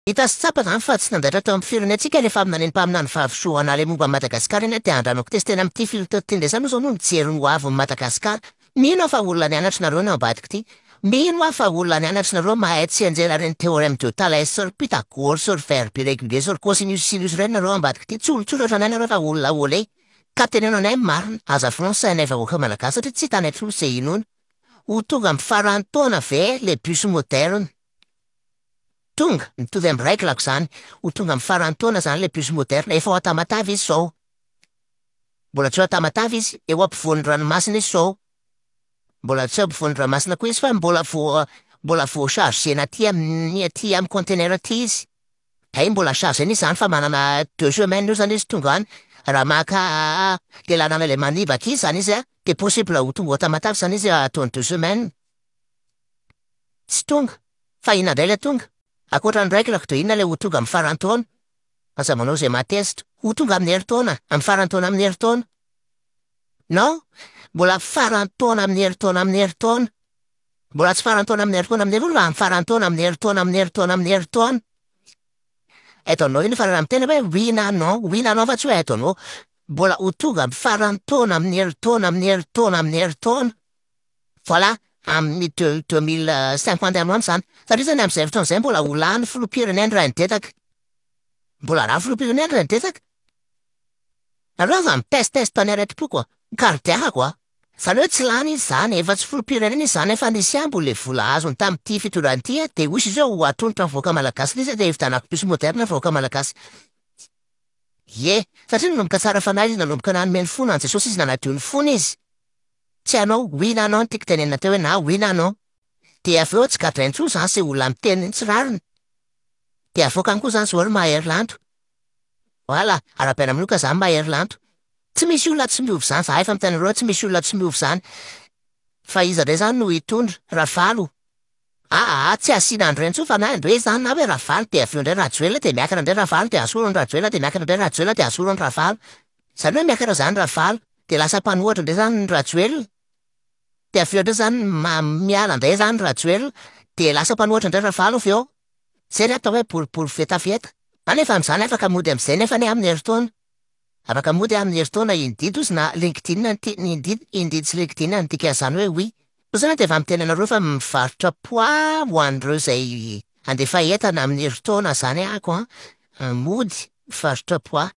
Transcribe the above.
Hita sy tsapa zany fa tsy nandatra tao amin'ny firenentsika rehefa nanenam-paminany fahavisoana le momba Madagasikara iny te handranako testy tena amin'ity filtre ty ndraisany zao no mijery ho avy Madagasikara. Mino aho fa olona nianatra nareo ny ao ambadika ty. Mino aho fa olona nianatra nareo mahay tsy anjera reny théorème de Thalès sur Pythagore sur verbe irrégulier sur cosinus sinus reny nareo ambadika ty. Tsy olon-tsolatra anay nareo fa olona olé. Ka teneno anay marina aza français anay vahoaka malagasy satria tsy hitanay tro se inoana. Ho tonga amin'ny farany taona ve le bus moderne. Tonga, mitovy amin'ny raiklako zany, ho tonga amin'ny farany taona zany le bus moderne, efa ao Tamatave izy zao. Mbola tsy ao Tamatave izy, eo ampovoan'ny ranomasina izy zao. Mbola tsy ao ampovoan'ny ranomasina koa izy fa mbola vao chargena aty amin'ny conteneur aty izy. Mbola chargena izy zany fa manana 2 semaines eo zany izy tonga any. Raha maka le lalàna le maniva aty zany izy de possible ho tonga ao Tamatave zany izy ataony 2 semaines. Tsy tonga, fa inona indray le tonga? Ankoatran'ny raiklako de inona le ho tonga amin'ny farany taona? Aza manao zay matezitra. Ho tonga amin'ny herintaona, amin'ny farany taona amin'ny herintaona. Non, mbola farany taona amin'ny herintaona amin'ny herintaona. Mbola tsy farany taona amin'ny herintaona amin'ny herintaona fa amin'ny farany taona amin'ny herintaona amin'ny herintaona amin'ny herintaona. Aitonao iny fa raha miteny hoe oui na non fa tsy hoe aitonao. Mbola ho tonga amin'ny farany taona amin'ny herintaona amin'ny herintaona amin'ny herintaona. Voilà, amin'ny 2050 any zany. Satria zany amin'izay fotoana izay mbola ho lany filoham-pirenena ray nidetaka. Mbola lany filoham-pirenena ray nidetaka. Nareo aza mitesitesy tany araitim-poko karidiakako a. Zany hoe tsy lany izy zany, efa tsy filoham-pirenena izy zany efa nisy ambo le vola azony tamin'ity fitondrany ity de hoy izy hoe ho atolotra amin'ny vahoaka malagasy izy de hividianako bus moderne vahoaka malagasy. Ie, satria nanomboka tsara fanahy izy nanomboka nanome ny fony an'i Jesosy izy nanadio ny fony izy. Tsy hanao oui na non tiako tenenina teo hoe na oui na non. De avy eo tsy gadrainy intsony zany se olona miteny tsy rariny. De avoakany koa zany zao mahery lanto. Voilà, ara-piainana manoka zany mahery lanto. Tsy misy olona tsy miovy zany, za efa miteny anareo tsy misy olona tsy miovy zany. Fa iza indray zany no hitondra, Rafalo. Tsy asiana andreny intsony fa na André zany na hoe Rafalo de avy eo indray Rajoelina de miakatra indray Rafalo de asorany Rajoelina de miakatra indray Rajoelina de asorany Rafalo. Zany hoe miakatra zany Rafalo de lasa mpanohatra indray zany Rajoelina. De avy eo indray zany miala indray zany Rajoelina de lasa mpanohatra indray Rafalo avy eo. Zay ny atao hoe boribory vetaveta. Nefa amin'izany afaka mody amin'izay nefa amin'ny herintaona. Afaka mody amin'ny herintaona Indeed ozy na LinkedIn Indeed sy LinkedIn no dikan'izany hoe oui. Zany de efa miteny anareo fa mivarotra poids ho an'ireo izay handefa entana amin'ny herintaona zany ahako mody mivarotra poids.